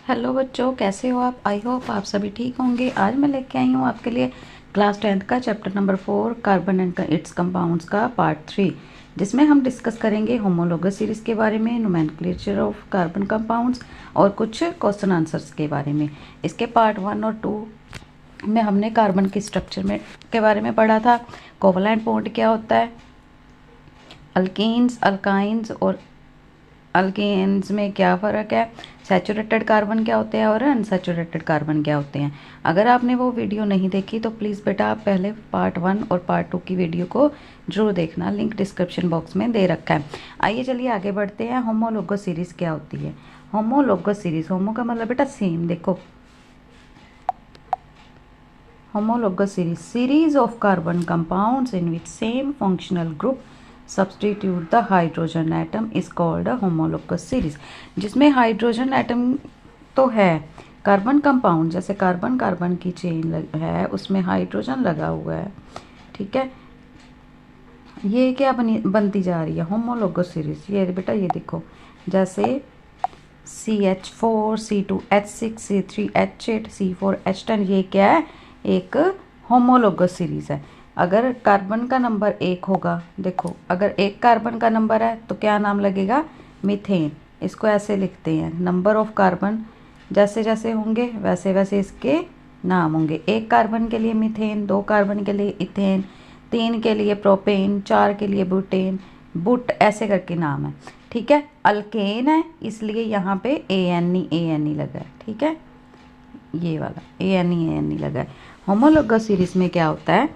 Hello बच्चों, कैसे हो आप। आई होप आप सभी ठीक होंगे। आज मैं लेके आई हूँ आपके लिए क्लास 10th का chapter number 4 carbon and it's compounds का पार्ट 3, जिसमें हम डिस्कस करेंगे होमोलोगस सीरीज़ के बारे में, नोमेनक्लेचर ऑफ कार्बन कंपाउंड्स और कुछ क्वेश्चन आंसर्स के बारे में। इसके पार्ट 1 और 2 में हमने कार्बन के स्ट्रक्चर में के बारे में पढ़ा था। कोवलेंट बॉन्ड क्या होता है, अल्कीन्स, अल्काइंस और अल्केन्स में क्या फ़र्क है, सैचुरेटेड कार्बन क्या होते हैं और अनसैचुरेटेड कार्बन क्या होते हैं। अगर आपने वो वीडियो नहीं देखी तो प्लीज़ बेटा आप पहले पार्ट 1 और पार्ट 2 की वीडियो को जरूर देखना, लिंक डिस्क्रिप्शन बॉक्स में दे रखा है। आइए चलिए आगे बढ़ते हैं। होमोलोगस सीरीज़ क्या होती है। होमोलोगस सीरीज़, होमो का मतलब बेटा सेम, देखो homologous series of carbon compounds in which same functional group substitute the hydrogen atom is called a homologous series। जिसमें हाइड्रोजन एटम तो है, कार्बन कंपाउंड जैसे कार्बन कार्बन की चेन है उसमें हाइड्रोजन लगा हुआ है, ठीक है। ये क्या बनती जा रही है होमोलोगस सीरीज। ये बेटा ये देखो, जैसे CH4 C2H6 C3H8 C4H10, ये क्या है, एक होमोलोगस सीरीज है। अगर कार्बन का नंबर 1 होगा, देखो अगर एक कार्बन का नंबर है तो क्या नाम लगेगा, मीथेन। इसको ऐसे लिखते हैं, नंबर ऑफ कार्बन जैसे जैसे होंगे वैसे वैसे इसके नाम होंगे। एक कार्बन के लिए मीथेन, 2 कार्बन के लिए इथेन, 3 के लिए प्रोपेन, 4 के लिए बुटेन, बुट, ऐसे करके नाम है, ठीक है। अल्केन है इसलिए यहाँ पे ANE लगा है, ठीक है। ये वाला ANE लगा है। होमोलोगस सीरीज में क्या होता है,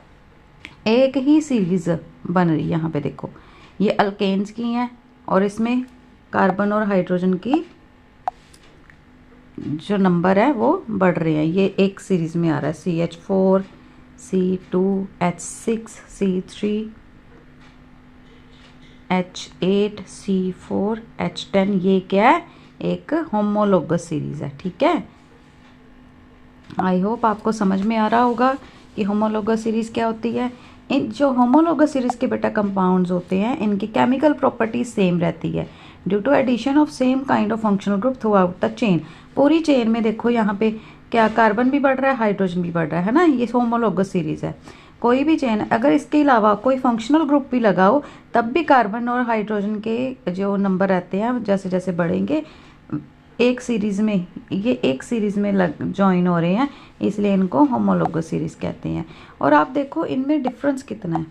एक ही सीरीज बन रही है। यहाँ पे देखो ये अल्केन्स की हैं और इसमें कार्बन और हाइड्रोजन की जो नंबर है वो बढ़ रहे हैं। ये एक सीरीज में आ रहा है, CH4 C2H6 C3H8 C4H10, ये क्या है, एक होमोलोगस सीरीज है, ठीक है। आई होप आपको समझ में आ रहा होगा कि होमोलोगस सीरीज क्या होती है। इन जो होमोलोगस सीरीज के बेटा कंपाउंड्स होते हैं इनकी केमिकल प्रॉपर्टीज सेम रहती है due to addition of same kind of functional group throughout the chain. पूरी चेन में देखो यहाँ पे क्या कार्बन भी बढ़ रहा है, हाइड्रोजन भी बढ़ रहा है ना, ये होमोलोगस सीरीज है। कोई भी चेन अगर इसके अलावा कोई फंक्शनल ग्रुप भी लगाओ तब भी कार्बन और हाइड्रोजन के जो नंबर रहते हैं जैसे जैसे बढ़ेंगे एक सीरीज़ में, ये एक सीरीज़ में जॉइन हो रहे हैं, इसलिए इनको होमोलोगस सीरीज़ कहते हैं। और आप देखो इनमें डिफरेंस कितना है।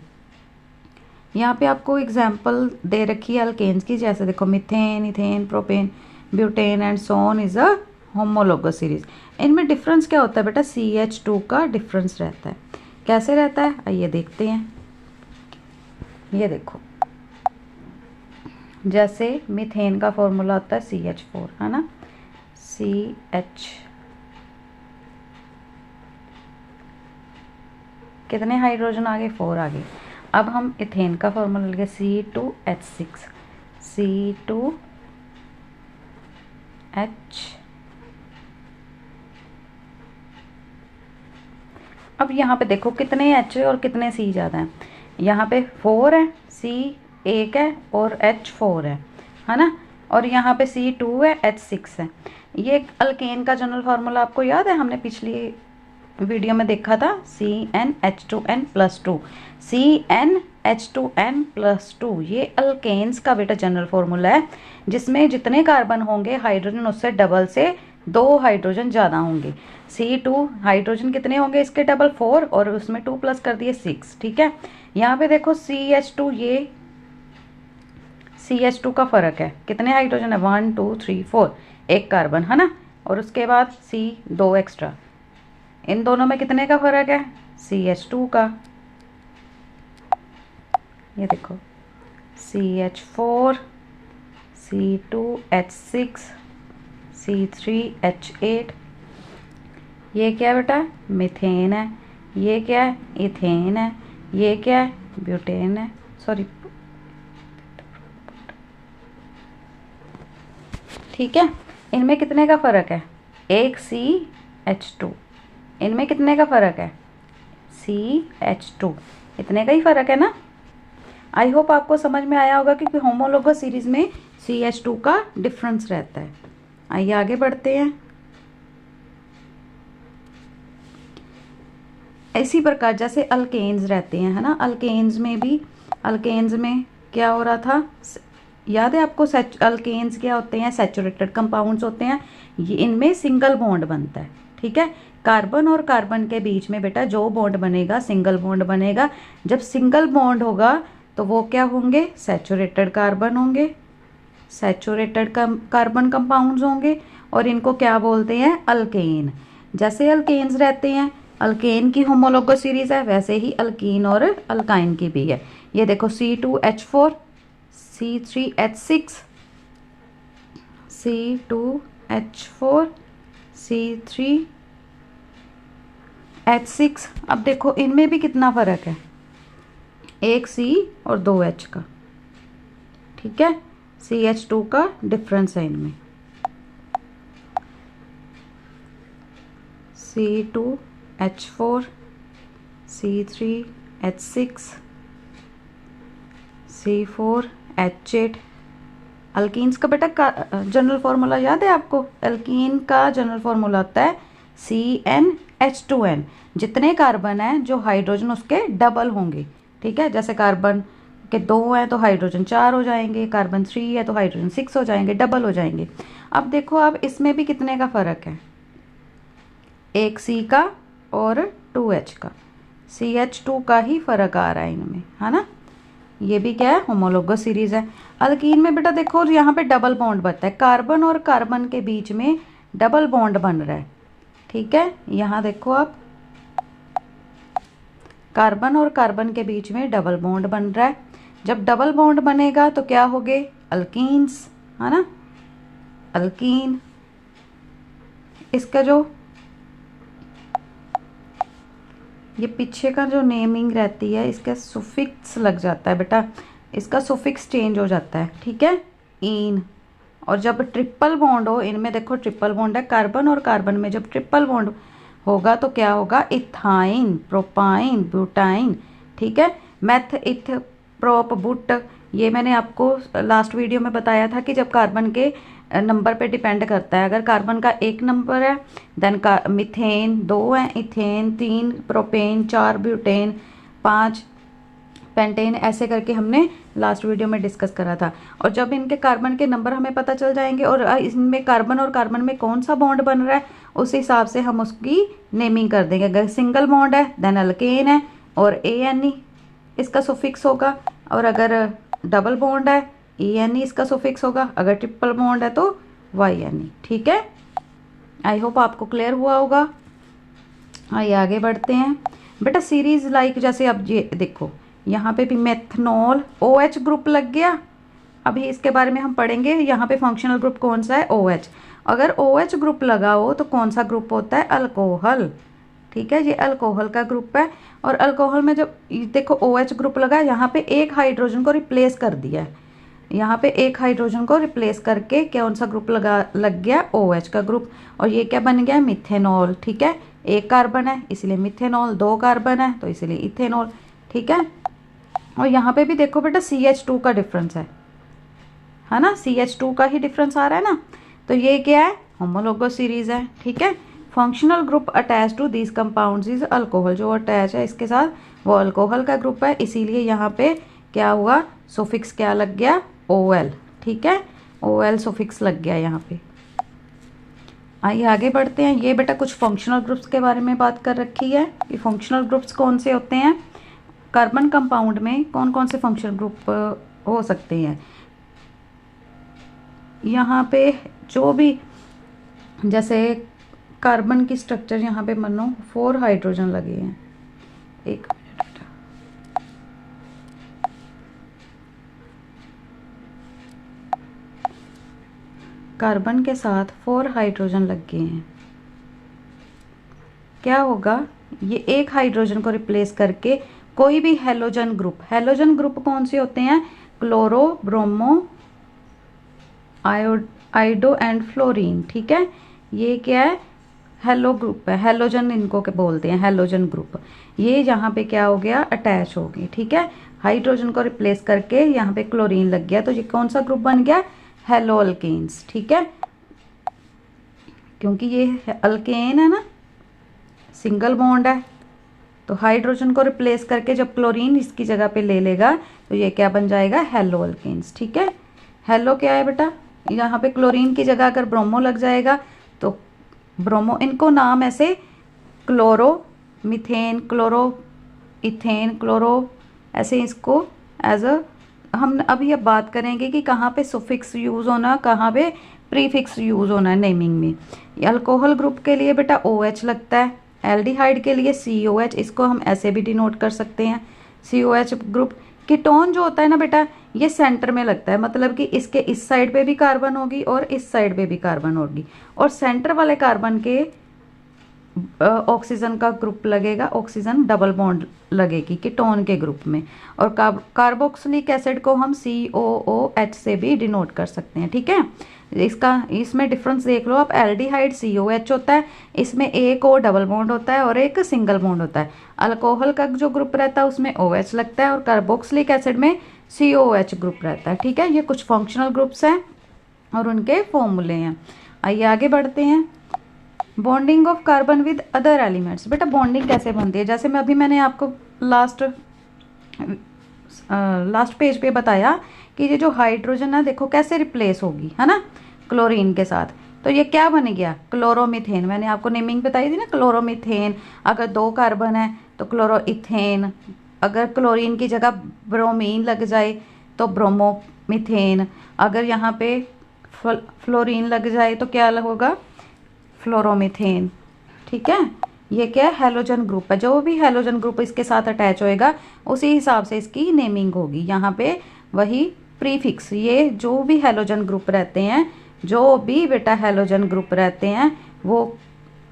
यहाँ पे आपको एग्जांपल दे रखी है अल्केन्स की, जैसे देखो methane, ethane, propane, butane and so on is a homologous series. इनमें डिफरेंस क्या होता है बेटा, CH2 का डिफरेंस रहता है। कैसे रहता है आइए देखते हैं। ये देखो जैसे मीथेन का फॉर्मूला होता है CH4, है ना, CH, कितने हाइड्रोजन आगे, 4 आगे। अब हम इथेन का फॉर्मूला लेंगे C2H6 C2H, अब यहाँ पे देखो कितने H और कितने C ज़्यादा हैं। यहाँ पे 4 है, C 1 है और H 4 है ना। और यहाँ पे C2 है, H 6 है। ये अल्केन का जनरल फार्मूला आपको याद है, हमने पिछली वीडियो में देखा था, CnH2n+2 CnH2n+2। ये अल्केन्स का बेटा जनरल फार्मूला है, जिसमें जितने कार्बन होंगे हाइड्रोजन उससे डबल से 2 हाइड्रोजन ज़्यादा होंगे। C2 हाइड्रोजन कितने होंगे इसके डबल 4 और उसमें 2 प्लस कर दिए 6, ठीक है। यहाँ पे देखो CH2, ये CH2 का फ़र्क है, कितने हाइड्रोजन है, 1 2 3 4, एक कार्बन है ना, और उसके बाद C 2 एक्स्ट्रा। इन दोनों में कितने का फ़र्क है, CH2 का। ये देखो CH4 C2H6 C3H8, ये क्या बेटा, मीथेन है। ये क्या है, इथेन है। ये क्या है, ब्यूटेन है, सॉरी, ठीक है। इनमें कितने का फ़र्क है, एक CH2, इनमें कितने का फ़र्क है, CH2, इतने का ही फ़र्क है ना। आई होप आपको समझ में आया होगा क्योंकि होमोलोगस सीरीज़ में CH2 का डिफरेंस रहता है। आइए आगे बढ़ते हैं। इसी प्रकार जैसे अल्केन्स रहते हैं, है ना, अल्केन्स में भी, अल्केन्स में क्या हो रहा था, याद है आपको, अल्केन्स क्या होते हैं, सैचुरेटेड कंपाउंड्स होते हैं, ये इनमें सिंगल बॉन्ड बनता है, ठीक है। कार्बन और कार्बन के बीच में बेटा जो बॉन्ड बनेगा सिंगल बॉन्ड बनेगा। जब सिंगल बॉन्ड होगा तो वो क्या होंगे, सैचुरेटेड कार्बन होंगे, सैचुरेटेड कार्बन कंपाउंड्स होंगे, और इनको क्या बोलते हैं, अल्केन। जैसे अल्केन्स रहते हैं, अल्केन की होमोलोगस सीरीज है, वैसे ही अल्कीन और अल्काइन की भी है। ये देखो C2H4 C3H6 C2H4 C3H6। अब देखो इनमें भी कितना फर्क है, एक C और दो H का, ठीक है, CH2 का डिफरेंस है इनमें। C2H4 C3H6 C4H8। अल्कीन्स का बेटा जनरल फार्मूला याद है आपको, अल्कीन का जनरल फार्मूला होता है CnH2n। जितने कार्बन हैं जो हाइड्रोजन उसके डबल होंगे, ठीक है। जैसे कार्बन के 2 हैं तो हाइड्रोजन 4 हो जाएंगे, कार्बन 3 है तो हाइड्रोजन 6 हो जाएंगे, डबल हो जाएंगे। अब देखो अब इसमें भी कितने का फ़र्क है, एक C का और 2H का, CH2 का ही फ़र्क आ रहा है इनमें, है ना। ये भी क्या है, होमोलोगस सीरीज है। अल्कीन में बेटा देखो यहाँ पे डबल बॉन्ड बनता है, कार्बन और कार्बन के बीच में डबल बॉन्ड बन रहा है, ठीक है। यहाँ देखो आप, कार्बन और कार्बन के बीच में डबल बॉन्ड बन रहा है। जब डबल बॉन्ड बनेगा तो क्या हो गए, अल्कीन्स, है ना, अल्कीन। इसका जो ये पीछे का जो नेमिंग रहती है, इसका सुफिक्स लग जाता है बेटा, इसका सुफिक्स चेंज हो जाता है, ठीक है, इन। और जब ट्रिपल बॉन्ड हो, इनमें देखो ट्रिपल बॉन्ड है, कार्बन और कार्बन में जब ट्रिपल बॉन्ड होगा तो क्या होगा, इथाइन, प्रोपाइन, ब्यूटाइन, ठीक है। मेथ, इथ, प्रोप, बुट, ये मैंने आपको लास्ट वीडियो में बताया था कि जब कार्बन के नंबर पे डिपेंड करता है। अगर कार्बन का 1 नंबर है देन का मिथेन 2 है, इथेन 3, प्रोपेन 4, ब्यूटेन 5, पेंटेन, ऐसे करके हमने लास्ट वीडियो में डिस्कस करा था। और जब इनके कार्बन के नंबर हमें पता चल जाएंगे और इसमें कार्बन और कार्बन में कौन सा बॉन्ड बन रहा है, उस हिसाब से हम उसकी नेमिंग कर देंगे। अगर सिंगल बॉन्ड है देन अल्केन है और ANE इसका सुफिक्स होगा, और अगर डबल बॉन्ड है ENE इसका सुफिक्स होगा, अगर ट्रिपल बॉन्ड है तो YNE, ठीक है। आई होप आपको क्लियर हुआ होगा। आइए आगे बढ़ते हैं बेटा। सीरीज लाइक जैसे अब ये देखो यहाँ पे भी मेथनॉल OH ग्रुप लग गया। अभी इसके बारे में हम पढ़ेंगे, यहाँ पे फंक्शनल ग्रुप कौन सा है, OH। अगर OH ग्रुप लगा हो तो कौन सा ग्रुप होता है, अल्कोहल, ठीक है। ये अल्कोहल का ग्रुप है। और अल्कोहल में जब देखो OH ग्रुप लगा, यहाँ पे एक हाइड्रोजन को रिप्लेस कर दिया है, यहाँ पे एक हाइड्रोजन को रिप्लेस करके कौन सा ग्रुप लग गया, OH का ग्रुप। और ये क्या बन गया, मिथेनॉल, ठीक है। एक कार्बन है इसलिए मिथेनॉल, 2 कार्बन है तो इसलिए इथेनॉल, ठीक है। और यहाँ पे भी देखो बेटा CH2 का डिफरेंस है ना, CH2 का ही डिफरेंस आ रहा है ना। तो ये क्या है, होमोलोगस सीरीज है, ठीक है। Functional group attach to this compounds is alcohol, जो अटैच है इसके साथ वो अल्कोहल का ग्रुप है, इसीलिए यहाँ पे क्या हुआ, सुफिक्स क्या लग गया, OL, ठीक है, OL सुफिक्स लग गया यहाँ पे। आइए आगे बढ़ते हैं। ये बेटा कुछ फंक्शनल ग्रुप्स के बारे में बात कर रखी है कि फंक्शनल ग्रुप्स कौन से होते हैं, कार्बन कंपाउंड में कौन कौन से फंक्शनल ग्रुप हो सकते हैं। यहाँ पे जो भी जैसे कार्बन की स्ट्रक्चर यहाँ पे मानो 4 हाइड्रोजन लगे हैं, एक मिनट, कार्बन के साथ 4 हाइड्रोजन लग गए हैं, क्या होगा, ये एक हाइड्रोजन को रिप्लेस करके कोई भी हेलोजन ग्रुप कौन से होते हैं, chloro, bromo, iodo and fluorine, ठीक है। ये क्या है, हेलो ग्रुप है, हेलोजन इनको के बोलते हैं, हेलोजन ग्रुप। ये यहाँ पे क्या हो गया, अटैच हो गए, ठीक है। हाइड्रोजन को रिप्लेस करके यहाँ पे क्लोरीन लग गया, तो ये कौन सा ग्रुप बन गया, हेलो अल्केन्स, ठीक है। क्योंकि ये अल्केन है ना, सिंगल बॉन्ड है, तो हाइड्रोजन को रिप्लेस करके जब क्लोरीन इसकी जगह पे ले लेगा तो ये क्या बन जाएगा, हेलो अल्केन्स। ठीक है, हेलो क्या है बेटा, यहाँ पे क्लोरीन की जगह अगर ब्रोमो लग जाएगा तो ब्रोमो, इनको नाम ऐसे chloro methane, chloro ethane, chloro, ऐसे इसको एज अ, हम अभी अब बात करेंगे कि कहाँ पे सुफिक्स यूज़ होना, कहाँ पे प्रीफिक्स यूज़ होना है नेमिंग में। अल्कोहल ग्रुप के लिए बेटा OH लगता है, एल्डिहाइड के लिए COH, इसको हम ऐसे भी डिनोट कर सकते हैं COH ग्रुप। कीटोन जो होता है ना बेटा, ये सेंटर में लगता है, मतलब कि इसके इस साइड पे भी कार्बन होगी और इस साइड पे भी कार्बन होगी, और सेंटर वाले कार्बन के ऑक्सीजन का ग्रुप लगेगा, ऑक्सीजन डबल बॉन्ड लगेगी कीटोन के ग्रुप में। और कार्बोक्सिलिक एसिड को हम COOH से भी डिनोट कर सकते हैं। ठीक है, इसमें डिफरेंस देख लो आप, एल्डिहाइड COH होता है, इसमें एक O डबल बॉन्ड होता है और एक सिंगल बॉन्ड होता है। अल्कोहल का जो ग्रुप रहता है उसमें OH लगता है और कार्बोक्सिलिक एसिड में COH ग्रुप रहता है। ठीक है, ये कुछ फंक्शनल ग्रुप्स हैं और उनके फॉर्मूले हैं। आइए आगे बढ़ते हैं। Bonding of carbon with other elements. बेटा बॉन्डिंग कैसे बनती है, जैसे मैंने आपको लास्ट पेज पे बताया कि ये जो हाइड्रोजन है देखो कैसे रिप्लेस होगी, है ना, क्लोरीन के साथ। तो ये क्या बन गया, क्लोरोमीथेन। मैंने आपको नेमिंग बताई थी ना, क्लोरोमीथेन। अगर 2 कार्बन है तो क्लोरोइथेन, अगर क्लोरीन की जगह ब्रोमीन लग जाए तो ब्रोमोमीथेन, अगर यहाँ पे फ्लोरीन लग जाए तो क्या होगा, फ्लोरोमीथेन। ठीक है, ये क्या है, हैलोजन ग्रुप है। जो भी हैलोजन ग्रुप इसके साथ अटैच होएगा उसी हिसाब से इसकी नेमिंग होगी। यहाँ पे वही प्रीफिक्स, ये जो भी हैलोजन ग्रुप रहते हैं, जो भी बेटा हैलोजन ग्रुप रहते हैं वो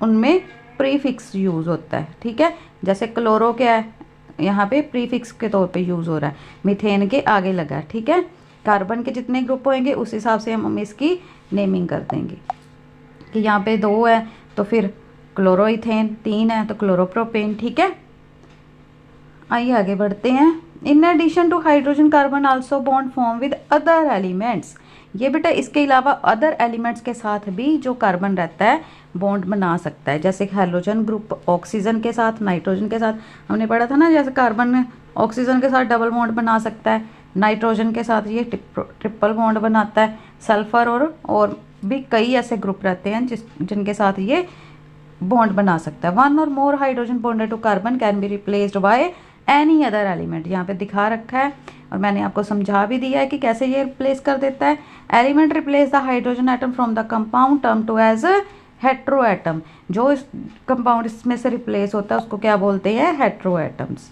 उनमें प्रीफिक्स यूज़ होता है। ठीक है, जैसे क्लोरो क्या है, यहाँ पे प्रीफिक्स के तौर पे यूज़ हो रहा है, मीथेन के आगे लगा है। ठीक है, कार्बन के जितने ग्रुप होंगे उस हिसाब से हम इसकी नेमिंग कर देंगे कि यहाँ पे 2 है तो फिर क्लोरोइथेन, 3 है तो क्लोरोप्रोपेन। ठीक है, आइए आगे बढ़ते हैं। In addition to hydrogen carbon also bond form with other elements. ये बेटा इसके अलावा अदर एलिमेंट्स के साथ भी जो कार्बन रहता है बॉन्ड बना सकता है, जैसे हाइड्रोजन ग्रुप ऑक्सीजन के साथ, नाइट्रोजन के साथ, हमने पढ़ा था ना, जैसे कार्बन ऑक्सीजन के साथ डबल बॉन्ड बना सकता है, नाइट्रोजन के साथ ये ट्रिपल बॉन्ड बनाता है, सल्फर और भी कई ऐसे ग्रुप रहते हैं जिनके साथ ये बॉन्ड बना सकता है। 1 और more hydrogen bonded to carbon can be replaced by any other element. यहाँ पे दिखा रखा है और मैंने आपको समझा भी दिया है कि कैसे ये रिप्लेस कर देता है। Element replace the hydrogen atom from the compound term to as hetero atom. जो इस कंपाउंड इसमें से रिप्लेस होता है उसको क्या बोलते हैं, हेट्रो एटम्स।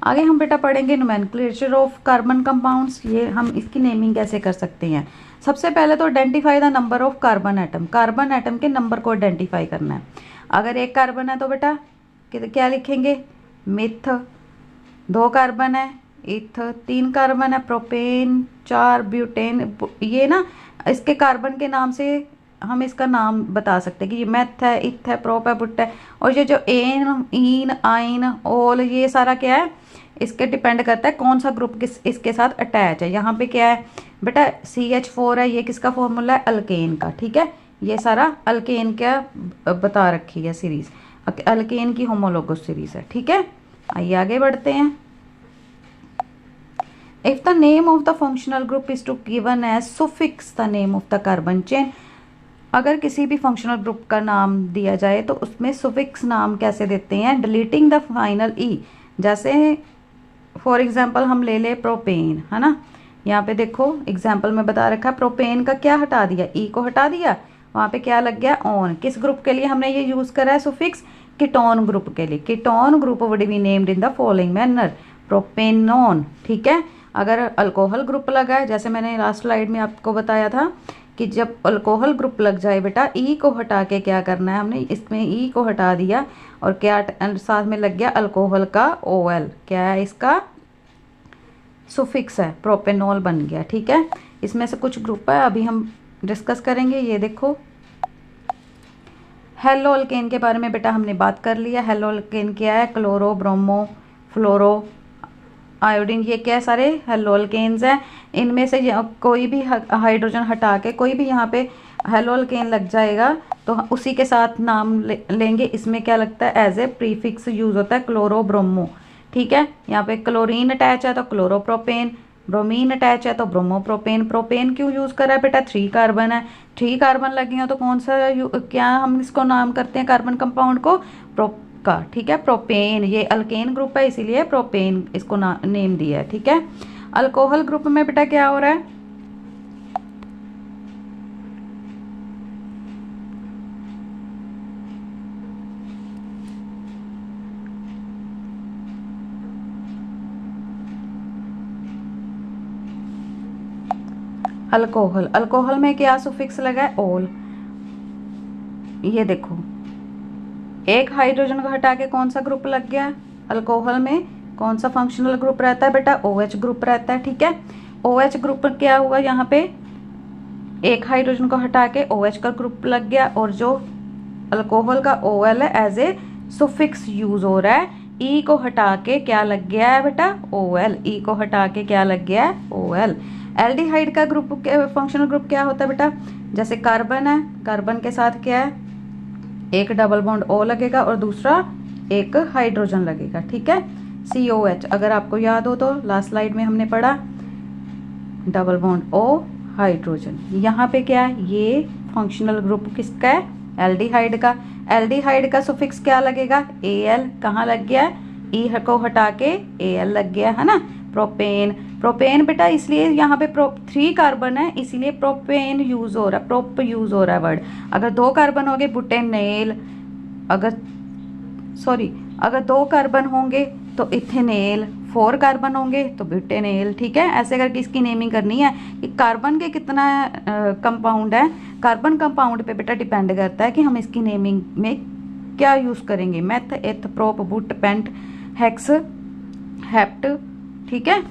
आगे हम बेटा पढ़ेंगे नोमेनक्लेचर ऑफ कार्बन कंपाउंड्स। ये हम इसकी नेमिंग कैसे कर सकते हैं। सबसे पहले तो identify the number of carbon atom. Carbon atom के नंबर को आइडेंटिफाई करना है। अगर 1 कार्बन है तो बेटा क्या लिखेंगे, मिथ। 2 कार्बन है, इथ। 3 कार्बन है, प्रोपेन। 4 ब्यूटेन। ये ना इसके कार्बन के नाम से हम इसका नाम बता सकते हैं कि ये मेथ है, इथ है, प्रोप है, बुट है। और ये जो एन, इन, आइन, ओल, ये सारा क्या है, इसके डिपेंड करता है कौन सा ग्रुप इसके साथ अटैच है। यहाँ पे क्या है बेटा, CH4 है, ये किसका फॉर्मूला है, अल्केन का। ठीक है, ये सारा अल्केन क्या बता रखी है सीरीज, अल्केन की होमोलोगस सीरीज है। ठीक है, आइए आगे बढ़ते हैं। If the name of the functional group is to given as suffix the name of the carbon chain. अगर किसी भी फंक्शनल ग्रुप का नाम दिया जाए तो उसमें सुफिक्स नाम कैसे देते हैं, डिलीटिंग द फाइनल ई। जैसे फॉर एग्जाम्पल हम ले ले प्रोपेन, है ना, यहाँ पे देखो एग्जाम्पल में बता रखा है, प्रोपेन का क्या हटा दिया, ई को हटा दिया, वहाँ पे क्या लग गया, ऑन। किस ग्रुप के लिए हमने ये यूज़ करा है सुफिक्स, कीटोन ग्रुप के लिए। Ketone group would be named in the following manner, propanone. ठीक है, अगर अल्कोहल ग्रुप लगा है, जैसे मैंने लास्ट स्लाइड में आपको बताया था कि जब अल्कोहल ग्रुप लग जाए बेटा, ई को हटा के क्या करना है, हमने इसमें ई को हटा दिया और क्या साथ में लग गया, अल्कोहल का OL, क्या है इसका सुफिक्स है, प्रोपेनॉल बन गया। ठीक है, इसमें से कुछ ग्रुप है अभी हम डिस्कस करेंगे। ये देखो हेलो अल्केन के बारे में बेटा हमने बात कर लिया। हेलो अल्केन क्या है, क्लोरो, ब्रोमो, फ्लोरो, आयोडीन, ये क्या सारे हेलो अल्केन्स हैं। इनमें से कोई भी हाइड्रोजन हटा के कोई भी यहाँ पे हेलो अल्केन लग जाएगा तो उसी के साथ नाम लेंगे। इसमें क्या लगता है, एज ए प्रीफिक्स यूज होता है क्लोरो ब्रोमो, ठीक है। यहाँ पे क्लोरीन अटैच है तो क्लोरोप्रोपेन, ब्रोमीन अटैच है तो ब्रोमोप्रोपेन। प्रोपेन क्यों यूज करा है बेटा, 3 कार्बन है, 3 कार्बन लगे हो तो कौन सा क्या हम इसको नाम करते हैं कार्बन कंपाउंड को, प्रो का, ठीक है। प्रोपेन, ये अल्केन ग्रुप है इसीलिए प्रोपेन इसको नेम दिया है, ठीक है। अल्कोहल ग्रुप में बेटा क्या हो रहा है, अल्कोहल, अल्कोहल में क्या सुफिक्स लगा है, ओल। ये देखो एक हाइड्रोजन को हटा के कौन सा ग्रुप लग गया, अल्कोहल में कौन सा फंक्शनल ग्रुप रहता है बेटा, OH ग्रुप रहता है, ठीक है। OH ग्रुप क्या हुआ, यहाँ पे एक हाइड्रोजन को हटा के OH का ग्रुप लग गया, और जो अल्कोहल का OL है एज ए सुफिक्स यूज हो रहा है। E को हटा के क्या लग गया है बेटा, OL, E को हटा के क्या लग गया है, OL। एल्डिहाइड का ग्रुप, फंक्शनल ग्रुप क्या होता है बेटा, जैसे कार्बन है, कार्बन के साथ क्या है, एक डबल बॉन्ड O लगेगा और दूसरा एक हाइड्रोजन लगेगा, ठीक है, COH। अगर आपको याद हो तो लास्ट स्लाइड में हमने पढ़ा डबल बॉन्ड O हाइड्रोजन। यहाँ पे क्या है, ये फंक्शनल ग्रुप किसका है, एल्डिहाइड का। एल्डिहाइड का सुफिक्स क्या लगेगा, Al, कहाँ लग गया है, E को हटा के Al लग गया है ना। प्रोपेन, प्रोपेन बेटा इसलिए यहाँ पे 3 कार्बन है इसीलिए प्रोपेन यूज हो रहा है, प्रोप यूज हो रहा है वर्ड। अगर 2 कार्बन हो गए बुटेनेल, अगर 2 कार्बन होंगे तो इथेनेल, 4 कार्बन होंगे तो ब्यूटेनेल, ठीक है। ऐसे करके इसकी नेमिंग करनी है कि कार्बन के कितना कंपाउंड है, कार्बन कंपाउंड पे बेटा डिपेंड करता है कि हम इसकी नेमिंग में क्या यूज करेंगे, मेथ, एथ, प्रोप, बुट, पेंट, हेक्स, हेप्ट, ठीक है।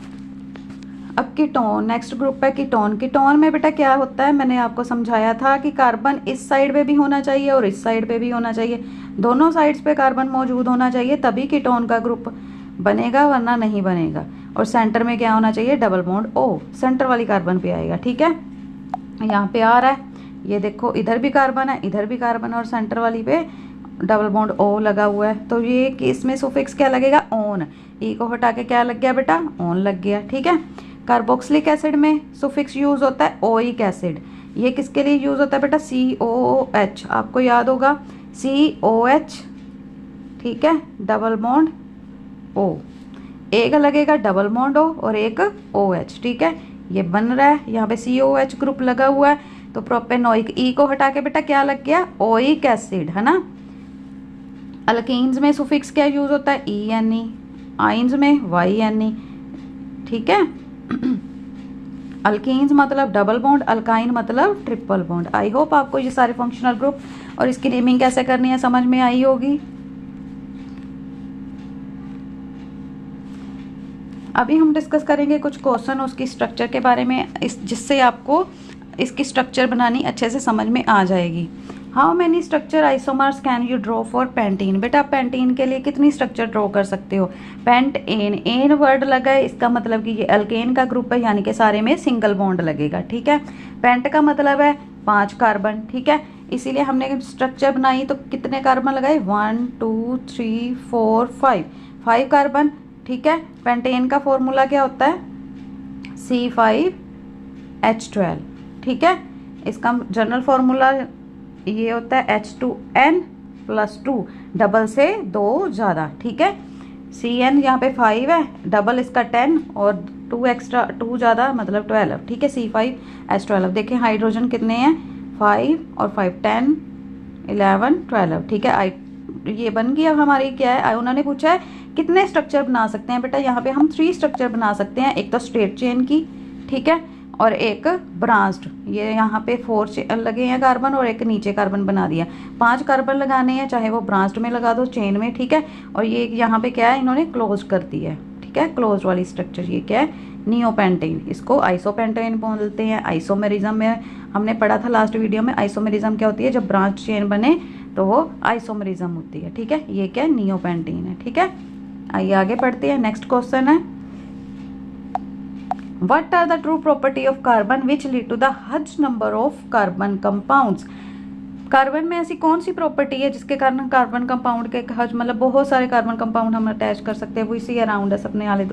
अब कीटोन, नेक्स्ट ग्रुप है कीटोन। कीटोन में बेटा क्या होता है, मैंने आपको समझाया था कि कार्बन इस साइड पे भी होना चाहिए और इस साइड पे भी होना चाहिए, दोनों साइड्स पे कार्बन मौजूद होना चाहिए तभी कीटोन का ग्रुप बनेगा, वरना नहीं बनेगा। और सेंटर में क्या होना चाहिए, डबल बॉन्ड O, सेंटर वाली कार्बन पे आएगा, ठीक है। यहाँ पे आ रहा है, ये देखो इधर भी कार्बन है, इधर भी कार्बन, और सेंटर वाली पे डबल बॉन्ड O लगा हुआ है, तो ये कि इसमें सुफिक्स क्या लगेगा, ओन। E को हटा के क्या लग गया बेटा, ओन लग गया, ठीक है। कार्बोक्सिलिक एसिड में सुफिक्स यूज होता है ओइक एसिड। ये किसके लिए यूज होता है बेटा, COOH, आपको याद होगा COH, ठीक है, डबल बॉन्ड O, एक लगेगा डबल बॉन्ड O और एक OH, ठीक है। ये बन रहा है, यहाँ पे COH ग्रुप लगा हुआ है तो प्रोपेनोइक, E को हटा के बेटा क्या लग गया, ओइक एसिड, है ना। अल्कीन्स में सुफिक्स क्या यूज होता है, ENE, आइंस में YNE, ठीक है। अल्कीन्स मतलब डबल बॉन्ड, अल्काइन मतलब ट्रिपल बॉन्ड। आई होप आपको ये सारे फंक्शनल ग्रुप और इसकी नेमिंग कैसे करनी है समझ में आई होगी। अभी हम डिस्कस करेंगे कुछ क्वेश्चन उसकी स्ट्रक्चर के बारे में, जिससे आपको इसकी स्ट्रक्चर बनानी अच्छे से समझ में आ जाएगी। How many structure isomers can you draw for pentene, बेटा पेंटीन के लिए कितनी स्ट्रक्चर ड्रॉ कर सकते हो, पेंट एन, एन वर्ड लगा है इसका मतलब कि ये अल्केन का ग्रुप है, यानी कि सारे में सिंगल बॉन्ड लगेगा, ठीक है। पेंट का मतलब है 5 कार्बन, ठीक है, इसीलिए हमने स्ट्रक्चर बनाई तो कितने कार्बन लगाए, 1 2 3 4 5 कार्बन, ठीक है। पेंटेन का फॉर्मूला क्या होता है, C5H12, ठीक है। इसका जनरल फॉर्मूला ये होता है H2N+2, डबल से 2 ज़्यादा, ठीक है। CN यहाँ पे 5 है, डबल इसका 10 और 2 एक्स्ट्रा, 2 ज़्यादा मतलब 12, ठीक है। C5H12, देखें हाइड्रोजन कितने हैं, 5 और 5 10 11 12, ठीक है। ये बन गई। अब हमारी क्या है, उन्होंने पूछा है कितने स्ट्रक्चर बना सकते हैं बेटा, यहाँ पे हम 3 स्ट्रक्चर बना सकते हैं, एक तो स्ट्रेट चेन की, ठीक है, और एक ब्रांच्ड, ये यहाँ पे 4 लगे हैं कार्बन और एक नीचे कार्बन बना दिया, 5 कार्बन लगाने हैं, चाहे वो ब्रांच्ड में लगा दो चेन में, ठीक है। और ये यहाँ पे क्या है, इन्होंने क्लोज कर दिया है, ठीक है, क्लोज वाली स्ट्रक्चर। ये क्या है, नियोपेंटेन, इसको आइसोपेंटेन बोलते हैं। आइसोमेरिज्म में हमने पढ़ा था लास्ट वीडियो में, आइसोमेरिज्म क्या होती है, जब ब्रांच चेन बने तो वो आइसोमेरिज्म होती है, ठीक है। ये क्या है, नियोपेंटेन है, ठीक है। आइए आगे पढ़ते हैं। नेक्स्ट क्वेश्चन है, What are the true property of carbon which lead to the huge number of carbon compounds? Carbon में ऐसी कौन सी प्रॉपर्टी है जिसके कारण कार्बन कंपाउंड के मतलब बहुत सारे कार्बन कंपाउंड हम अटैच कर सकते हैं, वो इसी अराउंड है अपने आले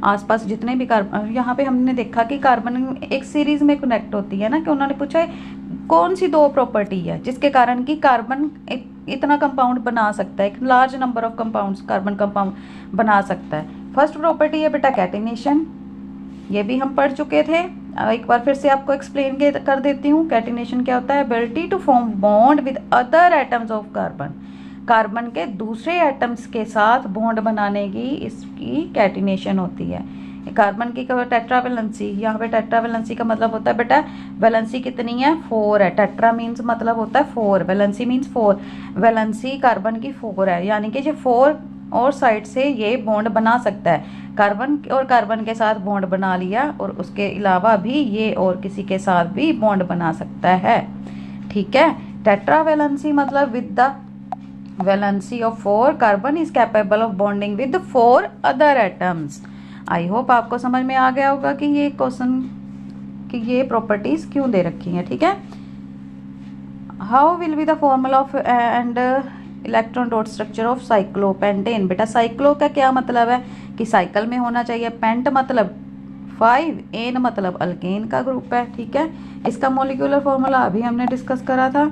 आसपास जितने भी कार्बन। यहाँ पे हमने देखा कि कार्बन एक सीरीज में कनेक्ट होती है ना, कि उन्होंने पूछा है कौन सी 2 प्रॉपर्टी है जिसके कारण कि कार्बन इतना कंपाउंड बना सकता है, एक large number of compounds carbon compound बना सकता है। फर्स्ट प्रॉपर्टी है बेटा कैटिनेशन, ये भी हम पढ़ चुके थे, एक बार फिर से आपको एक्सप्लेन कर देती हूँ। कैटिनेशन क्या होता है? Ability to form bond with other atoms of carbon, carbon के दूसरे एटम्स के साथ बॉन्ड बनाने की इसकी कैटिनेशन होती है। कार्बन की टेट्रावेलेंसी, यहाँ पे टेट्रावेलेंसी का मतलब होता है बेटा वैलेंसी कितनी है? 4 है। टेट्रा मीन्स मतलब होता है 4, वैलेंसी मीन्स 4, वैलेंसी कार्बन की 4 है, यानी कि ये 4 और साइड से ये बॉन्ड बना सकता है। कार्बन और कार्बन के साथ बॉन्ड बना लिया, और उसके अलावा भी ये और किसी के साथ भी बॉन्ड बना सकता है, ठीक है। टेट्रावेलेंसी मतलब with the valency of 4 carbon is capable of bonding with 4 other atoms. I hope आपको समझ में आ गया होगा कि ये क्वेश्चन कि ये प्रॉपर्टीज क्यों दे रखी हैं, ठीक है। How will be the formula of and electron dot structure of cyclopentane. बेटा साइक्लो का क्या मतलब है कि साइकिल में होना चाहिए, पेंट मतलब 5, एन मतलब अल्केन का ग्रुप है, ठीक है। इसका मॉलिक्यूलर फॉर्मूला अभी हमने डिस्कस करा था।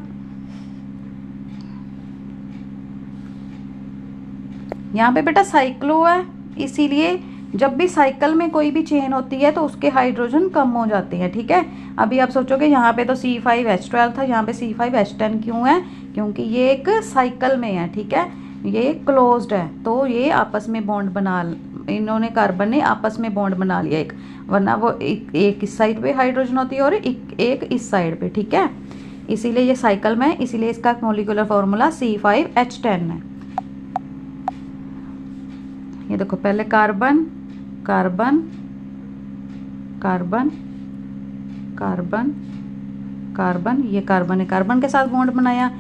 यहाँ पे बेटा साइक्लो है, इसीलिए जब भी साइकिल में कोई भी चेन होती है तो उसके हाइड्रोजन कम हो जाते हैं, ठीक है। अभी आप सोचोगे यहाँ पे तो C5H12 था, यहाँ पे C5H10 क्यों है? क्योंकि ये एक साइकिल में है, ठीक है, ये क्लोज्ड है, तो ये आपस में बॉन्ड बना, इन्होंने कार्बन ने आपस में बॉन्ड बना लिया एक, वरना वो एक इस साइड पे हाइड्रोजन होती है और एक इस साइड पे, ठीक है। इसीलिए ये साइकिल में, इसीलिए इसका मॉलिक्यूलर फॉर्मूला C5H10 है। ये देखो पहले carbon carbon carbon carbon carbon, ये कार्बन है, कार्बन के साथ बॉन्ड बनाया।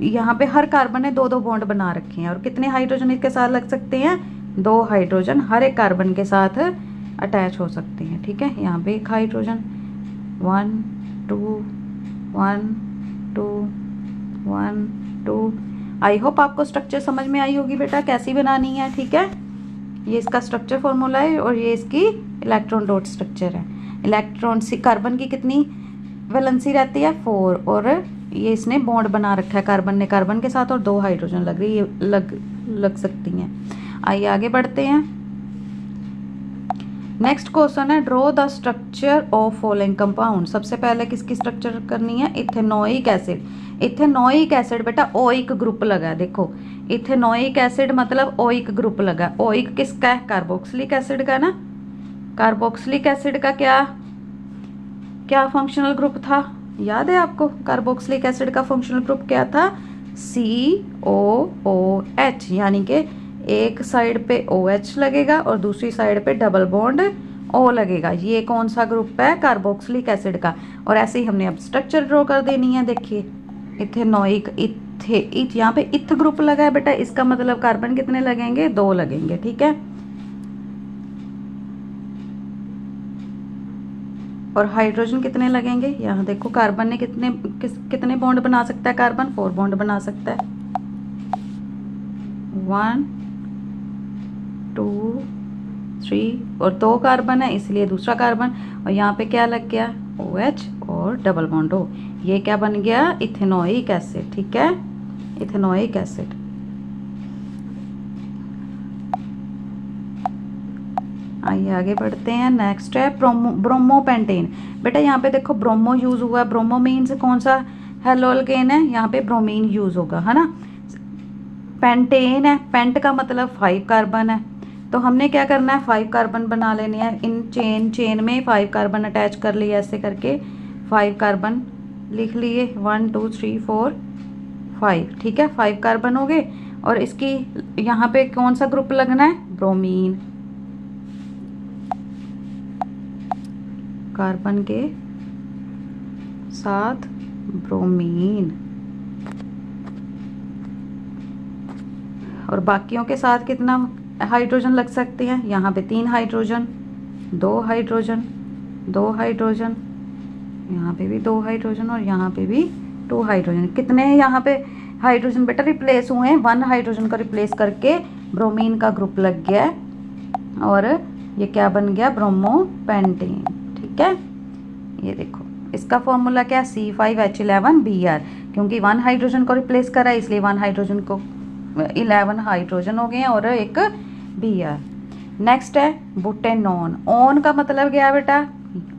यहाँ पे हर कार्बन ने 2-2 बॉन्ड बना रखे हैं, और कितने हाइड्रोजन इसके साथ लग सकते हैं? 2 हाइड्रोजन हर एक कार्बन के साथ अटैच हो सकते हैं, ठीक है। यहाँ पे एक हाइड्रोजन 1 2 1 2 1 2। आई होप आपको स्ट्रक्चर समझ में आई होगी बेटा कैसी बनानी है, ठीक है। ये इसका स्ट्रक्चर फॉर्मूला है, और ये इसकी इलेक्ट्रॉन डॉट स्ट्रक्चर है। इलेक्ट्रॉन सी कार्बन की कितनी वैलेंसी रहती है? 4, और ये इसने बॉन्ड बना रखा है कार्बन ने कार्बन के साथ, और 2 हाइड्रोजन लग सकती हैं। आइए आगे बढ़ते हैं। नेक्स्ट क्वेश्चन है draw the structure of following compound. सबसे पहले किसकी स्ट्रक्चर करनी है? Ethanoic acid. इथेनोइक एसिड बेटा ओइक ग्रुप लगा है, देखो इथेनोइक एसिड मतलब ओइक ग्रुप लगा। ओइक किसका है? कार्बोक्सिलिक एसिड का ना। कार्बोक्सिलिक एसिड का क्या फंक्शनल ग्रुप था, याद है आपको? कार्बोक्सिलिक एसिड का फंक्शनल ग्रुप क्या था? COOH, यानी कि एक साइड पे OH लगेगा और दूसरी साइड पे डबल बॉन्ड O लगेगा। ये कौन सा ग्रुप है? कार्बोक्सिलिक एसिड का। और ऐसे ही हमने अब स्ट्रक्चर ड्रॉ कर देनी है। देखिए इथेनोइक यहाँ पे इथ ग्रुप लगा है बेटा, इसका मतलब कार्बन कितने लगेंगे? 2 लगेंगे, ठीक है। और हाइड्रोजन कितने लगेंगे? यहाँ देखो कार्बन ने कितने बॉन्ड बना सकता है? कार्बन 4 बॉन्ड बना सकता है। 1 2 3, और 2 कार्बन है इसलिए दूसरा कार्बन, और यहाँ पे क्या लग गया? OH और डबल बॉन्ड O। ये क्या बन गया? इथेनोइक एसिड, ठीक है, इथेनोइक एसिड। आइए आगे बढ़ते हैं। नेक्स्ट है ब्रोमोपेंटेन। बेटा यहाँ पे देखो ब्रोमो यूज हुआ है। ब्रोमो मीन्स कौन सा हेलोल्केन है? यहाँ पे ब्रोमीन यूज होगा, है ना। पेंटेन है, पेंट का मतलब 5 कार्बन है, तो हमने क्या करना है? 5 कार्बन बना लेने हैं। इन चेन में 5 कार्बन अटैच कर लिए, ऐसे करके 5 कार्बन लिख लिए। 1 2 3 4 5, ठीक है, 5 कार्बन हो गए। और इसकी यहाँ पे कौन सा ग्रुप लगना है? ब्रोमीन। कार्बन के साथ ब्रोमीन, और बाकियों के साथ कितना हाइड्रोजन लग सकते हैं? यहाँ पे 3 हाइड्रोजन, 2 हाइड्रोजन, 2 हाइड्रोजन, यहाँ पे भी 2 हाइड्रोजन, और यहाँ पे भी 2 हाइड्रोजन। कितने यहाँ पे हाइड्रोजन बेटा रिप्लेस हुए हैं? 1 हाइड्रोजन को रिप्लेस करके ब्रोमीन का ग्रुप लग गया और ये क्या बन गया? ब्रोमोपेंटेन। ठीक है, ये देखो इसका फॉर्मूला क्या? C5H11Br। क्योंकि 1 हाइड्रोजन को रिप्लेस करा है इसलिए 1 हाइड्रोजन को 11 हाइड्रोजन हो गए हैं और एक Br। नेक्स्ट है बुटेनॉन। ऑन का मतलब क्या है बेटा?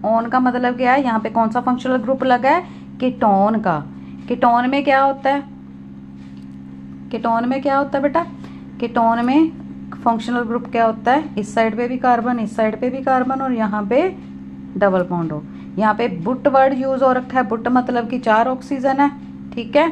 ऑन का मतलब क्या है? यहाँ पे कौन सा फंक्शनल ग्रुप लगा है? कीटोन का। कीटोन में क्या होता है? कीटोन में क्या होता है बेटा? कीटोन में फंक्शनल ग्रुप क्या होता है? इस साइड पे भी कार्बन, इस साइड पे भी कार्बन और यहाँ पे डबल बॉन्ड हो। यहाँ पे बुट वर्ड यूज हो रखा है। बुट मतलब कि 4 ऑक्सीजन है। ठीक है,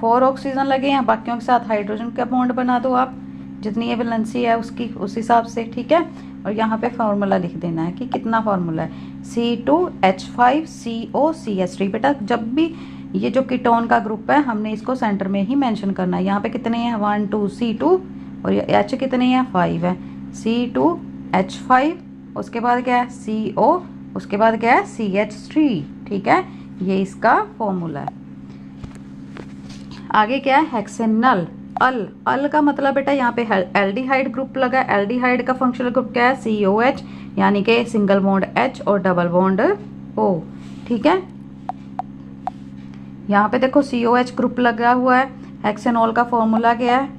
4 ऑक्सीजन लगे हैं, बाकियों के साथ हाइड्रोजन का बॉन्ड बना दो आप, जितनी ये वैलेंसी है उसकी उस हिसाब से। ठीक है, और यहाँ पे फॉर्मूला लिख देना है कि कितना फॉर्मूला है? C2H5COCH3। बेटा जब भी ये जो कीटोन का ग्रुप है हमने इसको सेंटर में ही मेंशन करना है। यहाँ पे कितने हैं? 1 2 C2 और ये H कितने हैं? 5 है। C2H5, उसके बाद क्या है? CO, उसके बाद क्या है? CH3। ठीक है, ये इसका फॉर्मूला है। आगे क्या है? हेक्सेनल। अल का मतलब बेटा यहाँ पे एल्डिहाइड ग्रुप लगा है। एल्डिहाइड का फंक्शनल ग्रुप क्या है? COH, यानी कि सिंगल बॉन्ड H और डबल बॉन्ड O। ठीक है, यहाँ पे देखो COH ग्रुप लगा हुआ है। हेक्सेनॉल का फॉर्मूला क्या है?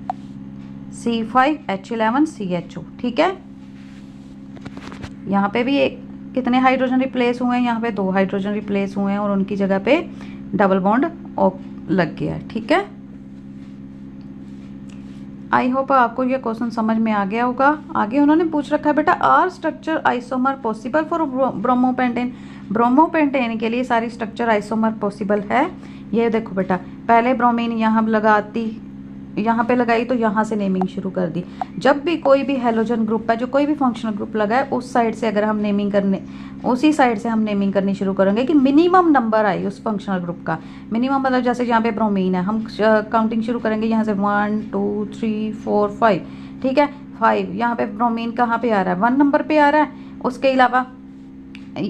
C5H11CHO। ठीक है, यहाँ पे भी कितने हाइड्रोजन रिप्लेस हुए हैं? यहाँ पे 2 हाइड्रोजन रिप्लेस हुए हैं और उनकी जगह पे डबल बॉन्ड लग गया है। ठीक है, आई होप आपको ये क्वेश्चन समझ में आ गया होगा। आगे उन्होंने पूछ रखा है बेटा, are structure isomer possible for bromopentane. Bromopentane के लिए सारी स्ट्रक्चर आइसोमर पॉसिबल है। ये देखो बेटा, पहले ब्रोमीन यहाँ लगाती, यहाँ पे लगाई तो यहाँ से नेमिंग शुरू कर दी। जब भी कोई भी हेलोजन ग्रुप है, जो कोई भी फंक्शनल ग्रुप लगा है, उस साइड से अगर हम नेमिंग करने, उसी साइड से हम नेमिंग करनी शुरू करेंगे कि मिनिमम नंबर आए उस फंक्शनल ग्रुप का। मिनिमम मतलब जैसे यहाँ पे ब्रोमीन है, हम काउंटिंग शुरू करेंगे यहाँ से 1 2 3 4 5। ठीक है, 5 यहाँ पे ब्रोमीन कहाँ पे आ रहा है? 1 नंबर पे आ रहा है। उसके अलावा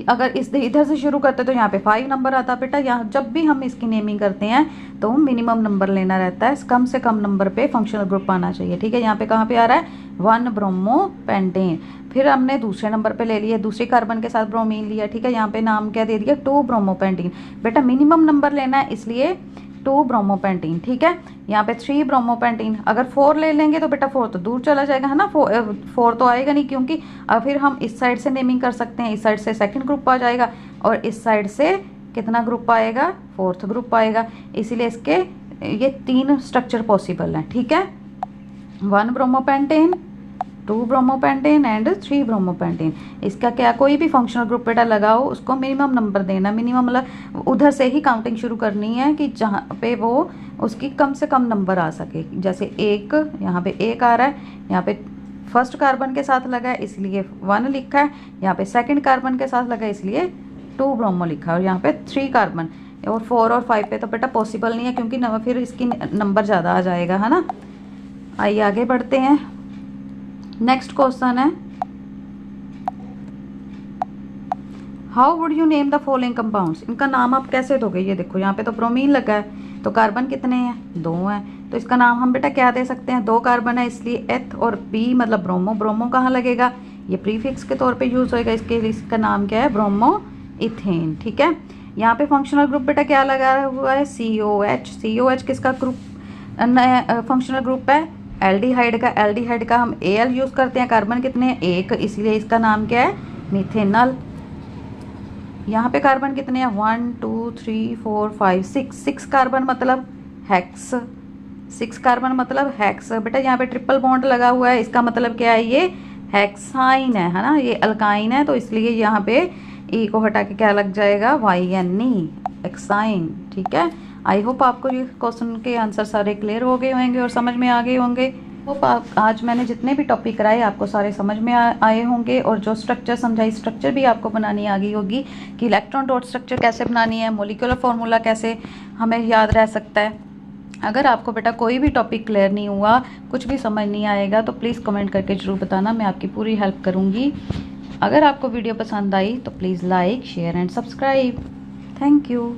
अगर इस इधर से शुरू करते तो यहाँ पे 5 नंबर आता बेटा। यहाँ जब भी हम इसकी नेमिंग करते हैं तो मिनिमम नंबर लेना रहता है, कम से कम नंबर पे फंक्शनल ग्रुप आना चाहिए। ठीक है, यहाँ पे कहाँ पे आ रहा है? 1 ब्रोमोपेंटेन। फिर हमने दूसरे नंबर पे ले लिया, दूसरी कार्बन के साथ ब्रोमीन लिया। ठीक है, यहाँ पे नाम क्या दे दिया? 2 ब्रोमोपेंटेन। बेटा मिनिमम नंबर लेना है इसलिए 2 ब्रोमोपेंटेन। ठीक है, यहाँ पे 3 ब्रोमोपेंटेन। अगर 4 ले लेंगे तो बेटा 4 तो दूर चला जाएगा, है ना। 4 तो आएगा नहीं, क्योंकि फिर हम इस साइड से नेमिंग कर सकते हैं। इस साइड से सेकंड ग्रुप आ जाएगा और इस साइड से कितना ग्रुप आएगा? 4th ग्रुप आएगा। इसीलिए इसके ये 3 स्ट्रक्चर पॉसिबल हैं। ठीक है, 1 ब्रोमोपेंटेन, 2 ब्रोमोपेंटेन एंड 3 ब्रोमोपेंटेन। इसका क्या, कोई भी फंक्शनल ग्रुप बेटा लगाओ उसको मिनिमम नंबर देना। मिनिमम मतलब उधर से ही काउंटिंग शुरू करनी है कि जहाँ पे वो उसकी कम से कम नंबर आ सके। जैसे 1 यहाँ पे 1 आ रहा है, यहाँ पे फर्स्ट कार्बन के साथ लगा है इसलिए 1 लिखा है, यहाँ पे सेकंड कार्बन के साथ लगा है इसलिए 2 ब्रोमो लिखा है, और यहाँ पे 3 कार्बन। और 4 और 5 पे तो बेटा पॉसिबल नहीं है, क्योंकि फिर इसकी नंबर ज़्यादा आ जाएगा, है ना। आइए आगे बढ़ते हैं। नेक्स्ट क्वेश्चन है, how would you name the following compounds. इनका नाम आप कैसे दोगे? ये देखो यहाँ पे तो ब्रोमीन लगा है, तो कार्बन कितने हैं? 2 हैं, तो इसका नाम हम बेटा क्या दे सकते हैं? 2 कार्बन है इसलिए एथ, और बी मतलब ब्रोमो। ब्रोमो कहाँ लगेगा? ये प्रीफिक्स के तौर पे यूज होएगा, इसके लिए इसका नाम क्या है? Bromo ethane. ठीक है, यहाँ पे फंक्शनल ग्रुप बेटा क्या लगा हुआ है? COH। COH किसका ग्रुप फंक्शनल ग्रुप है? एल्डिहाइड का। एल्डिहाइड का हम Al यूज करते हैं। कार्बन कितने हैं? 1, इसलिए इसका नाम क्या है? मिथेनॉल। यहाँ पे कार्बन कितने हैं? 1 2 3 4 5 6। 6 कार्बन मतलब हेक्स। 6 कार्बन मतलब हेक्स। बेटा यहाँ पे ट्रिपल बॉन्ड लगा हुआ है, इसका मतलब क्या है? ये हेक्साइन है ना, ये अल्काइन है, तो इसलिए यहाँ पे ई को हटा के क्या लग जाएगा? YNE, exine. ठीक है, आई होप आपको ये क्वेश्चन के आंसर सारे क्लियर हो गए होंगे और समझ में आ गए होंगे। होप आप आज मैंने जितने भी टॉपिक कराए आपको सारे समझ में आए होंगे, और जो स्ट्रक्चर समझाई स्ट्रक्चर भी आपको बनानी आ गई होगी कि इलेक्ट्रॉन डॉट स्ट्रक्चर कैसे बनानी है, मोलिकुलर फार्मूला कैसे हमें याद रह सकता है। अगर आपको बेटा कोई भी टॉपिक क्लियर नहीं हुआ, कुछ भी समझ नहीं आएगा, तो प्लीज़ कमेंट करके ज़रूर बताना, मैं आपकी पूरी हेल्प करूँगी। अगर आपको वीडियो पसंद आई तो please like share and subscribe. Thank you.